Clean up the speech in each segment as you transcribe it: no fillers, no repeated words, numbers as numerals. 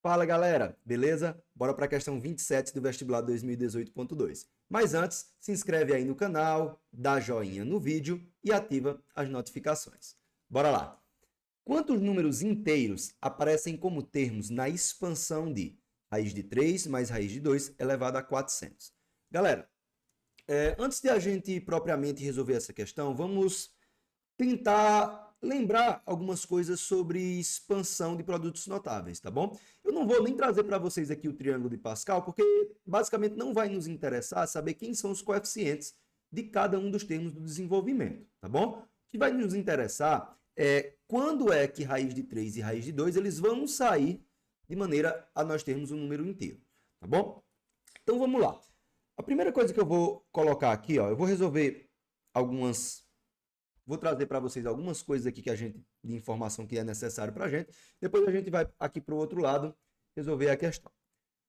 Fala galera, beleza? Bora para a questão 27 do vestibular 2018.2. Mas antes, se inscreve aí no canal, dá joinha no vídeo e ativa as notificações. Bora lá! Quantos números inteiros aparecem como termos na expansão de raiz de 3 mais raiz de 2 elevado a 400? Galera, antes de a gente propriamente resolver essa questão, vamos tentar lembrar algumas coisas sobre expansão de produtos notáveis, tá bom? Eu não vou nem trazer para vocês aqui o triângulo de Pascal, porque basicamente não vai nos interessar saber quem são os coeficientes de cada um dos termos do desenvolvimento, tá bom? O que vai nos interessar é quando é que raiz de 3 e raiz de 2 eles vão sair de maneira a nós termos um número inteiro, tá bom? Então vamos lá. A primeira coisa que eu vou colocar aqui, ó, eu vou resolver vou trazer para vocês algumas coisas aqui de informação que é necessário para a gente. Depois a gente vai aqui para o outro lado resolver a questão.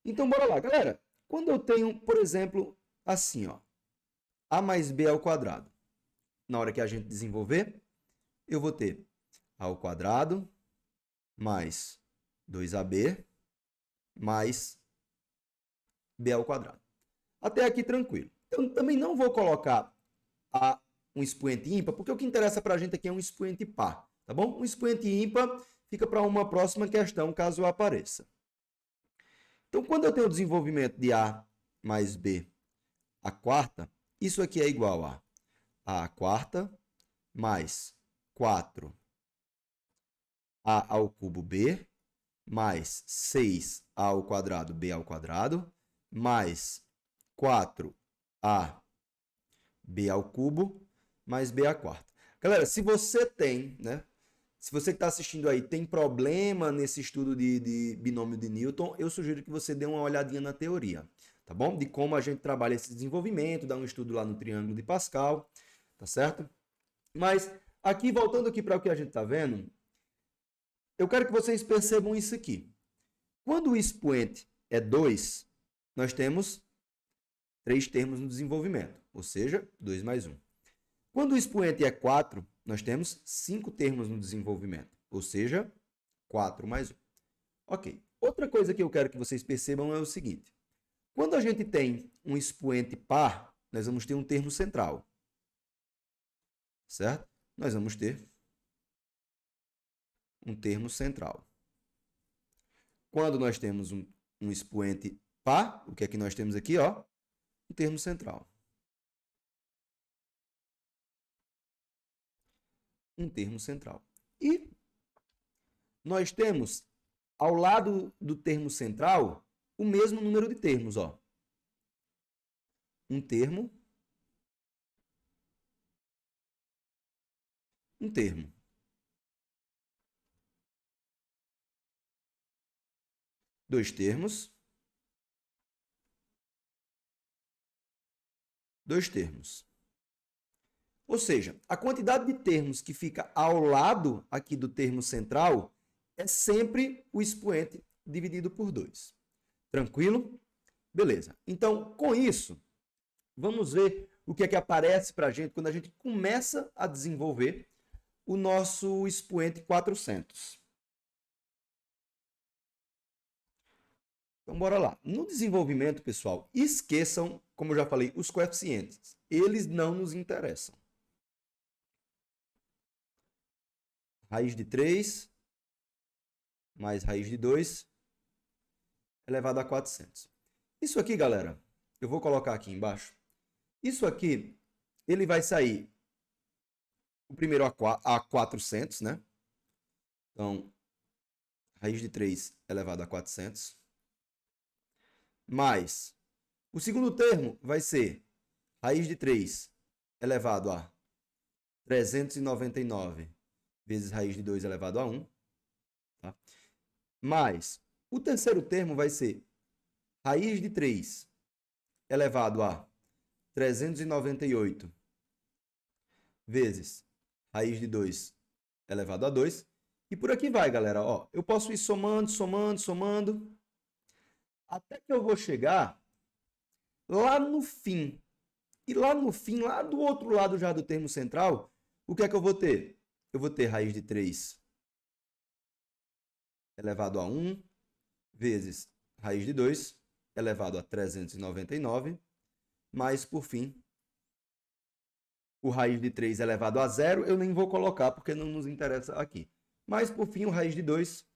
Então, bora lá, galera. Quando eu tenho, por exemplo, assim, ó, a mais b ao quadrado. Na hora que a gente desenvolver, eu vou ter a ao quadrado mais 2ab mais b ao quadrado. Até aqui tranquilo. Eu também não vou colocar um expoente ímpar, porque o que interessa para a gente aqui é um expoente par, tá bom? Um expoente ímpar fica para uma próxima questão, caso apareça. Então, quando eu tenho o desenvolvimento de a mais b à quarta, isso aqui é igual a à quarta mais 4a ao cubo b mais 6a ao quadrado b ao quadrado mais 4a b ao cubo mais b à quarta. Galera, se você tem, né? Se você que está assistindo aí tem problema nesse estudo de binômio de Newton, eu sugiro que você dê uma olhadinha na teoria, tá bom? De como a gente trabalha esse desenvolvimento, dá um estudo lá no triângulo de Pascal, tá certo? Mas aqui, voltando aqui para o que a gente está vendo, eu quero que vocês percebam isso aqui. Quando o expoente é 2, nós temos 3 termos no desenvolvimento, ou seja, 2 mais 1. Quando o expoente é 4, nós temos 5 termos no desenvolvimento, ou seja, 4 mais 1. Ok. Outra coisa que eu quero que vocês percebam é o seguinte. Quando a gente tem um expoente par, nós vamos ter um termo central. Certo? Nós vamos ter um termo central. Quando nós temos um expoente par, o que é que nós temos aqui? Ó, um termo central. Um termo central. E nós temos, ao lado do termo central, o mesmo número de termos. Ó. Um termo. Um termo. Dois termos. Dois termos. Ou seja, a quantidade de termos que fica ao lado aqui do termo central é sempre o expoente dividido por 2. Tranquilo? Beleza. Então, com isso, vamos ver o que é que aparece para a gente quando a gente começa a desenvolver o nosso expoente 400. Então, bora lá. No desenvolvimento, pessoal, esqueçam, como eu já falei, os coeficientes. Eles não nos interessam. Raiz de 3 mais raiz de 2 elevado a 400. Isso aqui, galera, eu vou colocar aqui embaixo. Isso aqui, ele vai sair o primeiro a 400, né? Então, raiz de 3 elevado a 400. Mais o segundo termo vai ser raiz de 3 elevado a 399 vezes raiz de 2 elevado a 1. Tá? Mais o terceiro termo vai ser raiz de 3 elevado a 398 vezes raiz de 2 elevado a 2. E por aqui vai, galera. Ó, eu posso ir somando, somando, somando, até que eu vou chegar lá no fim. E lá no fim, lá do outro lado já do termo central, o que é que eu vou ter? Eu vou ter raiz de 3 elevado a 1 vezes raiz de 2 elevado a 399, mais, por fim, o raiz de 3 elevado a 0, eu nem vou colocar porque não nos interessa aqui. Mas, por fim, o raiz de 2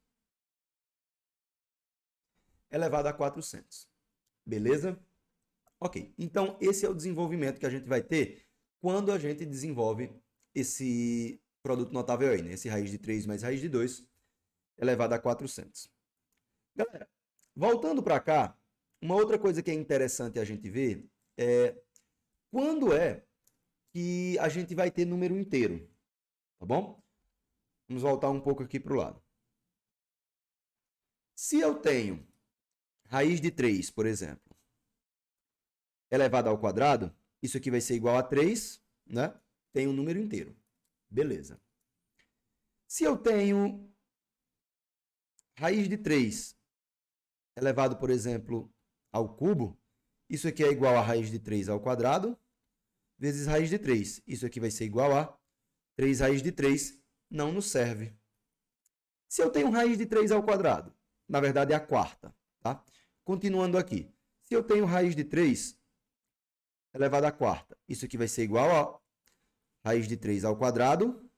elevado a 400. Beleza? Ok, então esse é o desenvolvimento que a gente vai ter quando a gente desenvolve esse produto notável aí, né? Esse raiz de 3 mais raiz de 2 elevado a 400. Galera, voltando para cá, uma outra coisa que é interessante a gente ver é quando é que a gente vai ter número inteiro, tá bom? Vamos voltar um pouco aqui para o lado. Se eu tenho raiz de 3, por exemplo, elevado ao quadrado, isso aqui vai ser igual a 3, né? Tem um número inteiro. Beleza. Se eu tenho raiz de 3 elevado, por exemplo, ao cubo, isso aqui é igual a raiz de 3 ao quadrado, vezes raiz de 3. Isso aqui vai ser igual a 3 raiz de 3, não nos serve. Se eu tenho raiz de 3 ao quadrado, na verdade é a quarta, tá? Continuando aqui. Se eu tenho raiz de 3 elevado à quarta, isso aqui vai ser igual a raiz de 3 ao quadrado.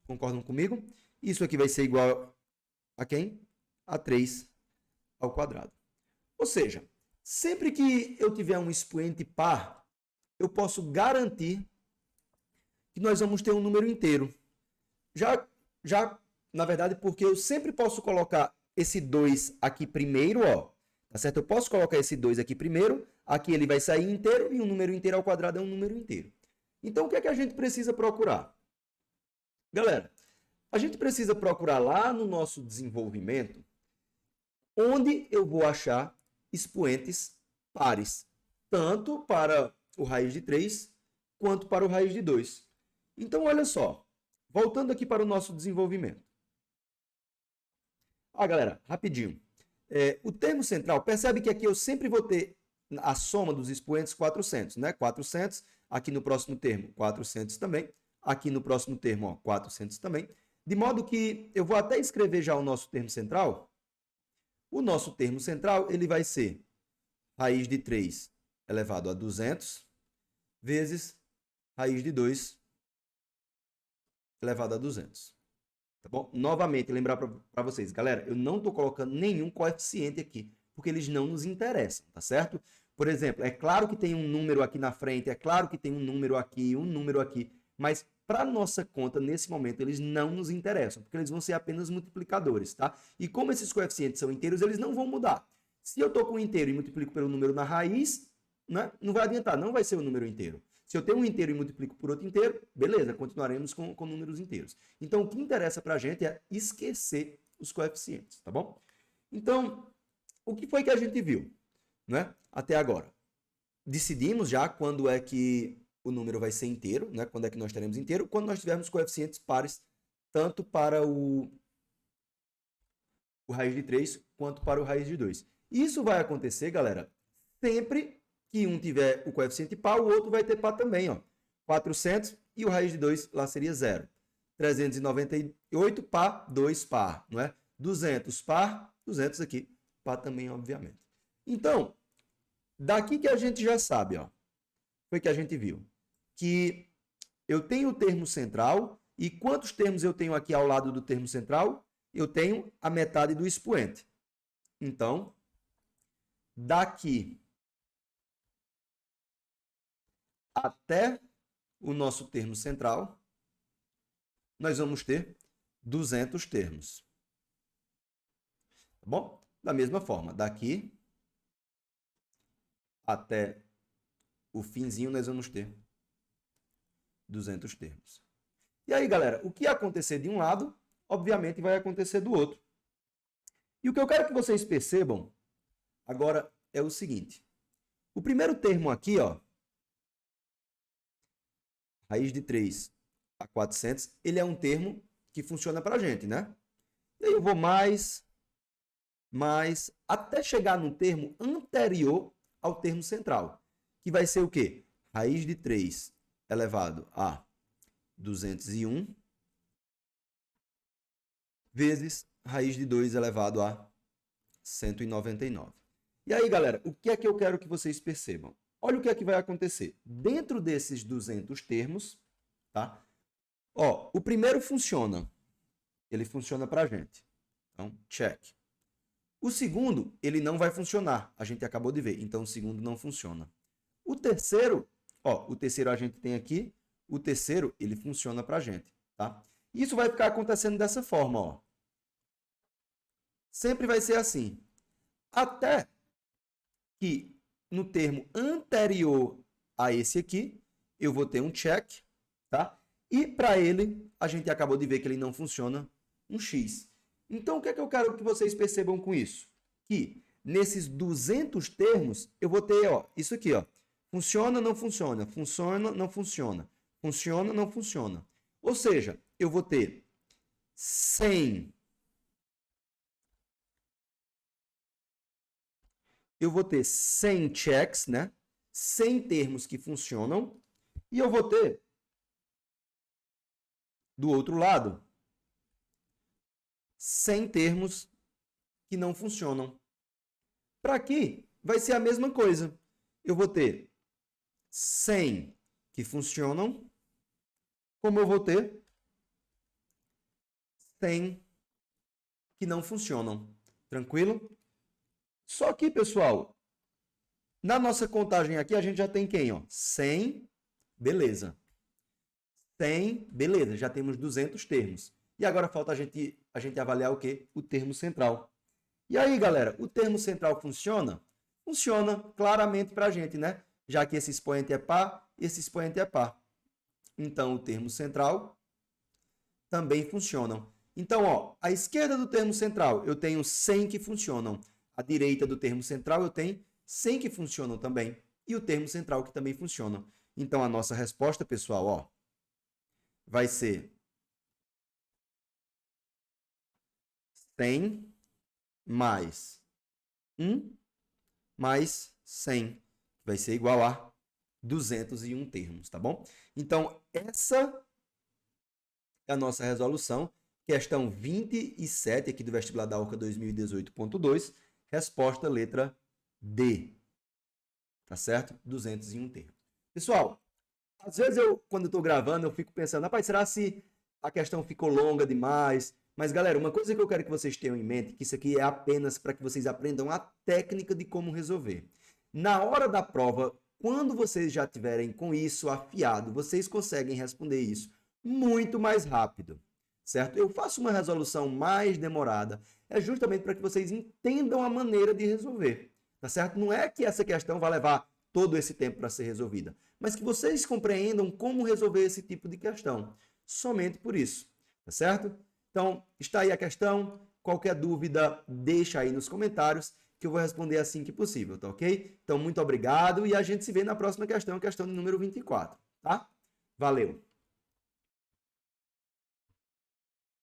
Concordam comigo? Isso aqui vai ser igual a quem? A 3 ao quadrado. Ou seja, sempre que eu tiver um expoente par, eu posso garantir que nós vamos ter um número inteiro. Já na verdade, porque eu sempre posso colocar esse 2 aqui primeiro, ó. Tá certo? Eu posso colocar esse 2 aqui primeiro, aqui ele vai sair inteiro, e um número inteiro ao quadrado é um número inteiro. Então, o que é que a gente precisa procurar? Galera, a gente precisa procurar lá no nosso desenvolvimento onde eu vou achar expoentes pares, tanto para o raiz de 3 quanto para o raiz de 2. Então, olha só, voltando aqui para o nosso desenvolvimento. Galera, rapidinho. O termo central, percebe que aqui eu sempre vou ter a soma dos expoentes 400, né? 400, aqui no próximo termo 400 também, aqui no próximo termo, ó, 400 também. De modo que eu vou até escrever já o nosso termo central. O nosso termo central, ele vai ser raiz de 3 elevado a 200 vezes raiz de 2 elevado a 200. Tá bom? Novamente, lembrar para vocês, galera, eu não estou colocando nenhum coeficiente aqui, porque eles não nos interessam, tá certo? Por exemplo, é claro que tem um número aqui na frente, é claro que tem um número aqui, mas para nossa conta, nesse momento, eles não nos interessam, porque eles vão ser apenas multiplicadores, tá? E como esses coeficientes são inteiros, eles não vão mudar. Se eu estou com um inteiro e multiplico pelo número na raiz, né, não vai adiantar, não vai ser o número inteiro. Se eu tenho um inteiro e multiplico por outro inteiro, beleza, continuaremos com números inteiros. Então, o que interessa para a gente é esquecer os coeficientes, tá bom? Então, o que foi que a gente viu, né, até agora? Decidimos já quando é que o número vai ser inteiro, né, quando é que nós teremos inteiro, quando nós tivermos coeficientes pares, tanto para o raiz de 3 quanto para o raiz de 2. Isso vai acontecer, galera, sempre que um tiver o coeficiente par, o outro vai ter par também, ó. 400 e o raiz de 2 lá seria 0. 398 par, 2 par, não é? 200 par, 200 aqui, par também, obviamente. Então, daqui que a gente já sabe, ó, foi que a gente viu que eu tenho o termo central e quantos termos eu tenho aqui ao lado do termo central? Eu tenho a metade do expoente. Então, daqui até o nosso termo central, nós vamos ter 200 termos. Tá bom? Da mesma forma, daqui até o finzinho, nós vamos ter 200 termos. E aí, galera, o que acontecer de um lado, obviamente vai acontecer do outro. E o que eu quero que vocês percebam agora é o seguinte. O primeiro termo aqui, ó, raiz de 3 a 400, ele é um termo que funciona para a gente, né? E aí eu vou mais, até chegar no termo anterior ao termo central, que vai ser o quê? Raiz de 3 elevado a 201 vezes raiz de 2 elevado a 199. E aí, galera, o que é que eu quero que vocês percebam? Olha o que é que vai acontecer. Dentro desses 200 termos, tá? Ó, o primeiro funciona. Ele funciona para a gente. Então, check. O segundo, ele não vai funcionar. A gente acabou de ver. Então, o segundo não funciona. O terceiro, ó, o terceiro a gente tem aqui. O terceiro, ele funciona para a gente, tá? Isso vai ficar acontecendo dessa forma, ó. Sempre vai ser assim. Até que no termo anterior a esse aqui, eu vou ter um check, tá? E para ele, a gente acabou de ver que ele não funciona, um X. Então, o que é que eu quero que vocês percebam com isso? Que nesses 200 termos, eu vou ter, ó, isso aqui, ó. Funciona, não funciona. Funciona, não funciona. Funciona, não funciona. Ou seja, eu vou ter 100. Eu vou ter 100 checks, né? 100 termos que funcionam. E eu vou ter, do outro lado, 100 termos que não funcionam. Para aqui, vai ser a mesma coisa. Eu vou ter 100 que funcionam, como eu vou ter 100 que não funcionam. Tranquilo? Só que, pessoal, na nossa contagem aqui, a gente já tem quem? Ó? 100, beleza. 100, beleza, já temos 200 termos. E agora falta a gente avaliar o quê? O termo central. E aí, galera, o termo central funciona? Funciona claramente para a gente, né? Já que esse expoente é par, esse expoente é par. Então, o termo central também funciona. Então, ó, à esquerda do termo central, eu tenho 100 que funcionam. À direita do termo central, eu tenho 100 que funcionam também. E o termo central que também funciona. Então, a nossa resposta, pessoal, ó, vai ser 100 mais 1 mais 100. Vai ser igual a 201 termos, tá bom? Então, essa é a nossa resolução. Questão 27 aqui do vestibular da URCA 2018.2. Resposta letra D. Tá certo? 201 termos. Pessoal, às vezes quando eu estou gravando, eu fico pensando, rapaz, será se a questão ficou longa demais? Mas, galera, uma coisa que eu quero que vocês tenham em mente, que isso aqui é apenas para que vocês aprendam a técnica de como resolver. Na hora da prova, quando vocês já tiverem com isso afiado, vocês conseguem responder isso muito mais rápido, certo? Eu faço uma resolução mais demorada, é justamente para que vocês entendam a maneira de resolver, tá certo? Não é que essa questão vai levar todo esse tempo para ser resolvida, mas que vocês compreendam como resolver esse tipo de questão, somente por isso, tá certo? Então, está aí a questão. Qualquer dúvida, deixa aí nos comentários que eu vou responder assim que possível, tá ok? Então, muito obrigado e a gente se vê na próxima questão, questão de número 24, tá? Valeu!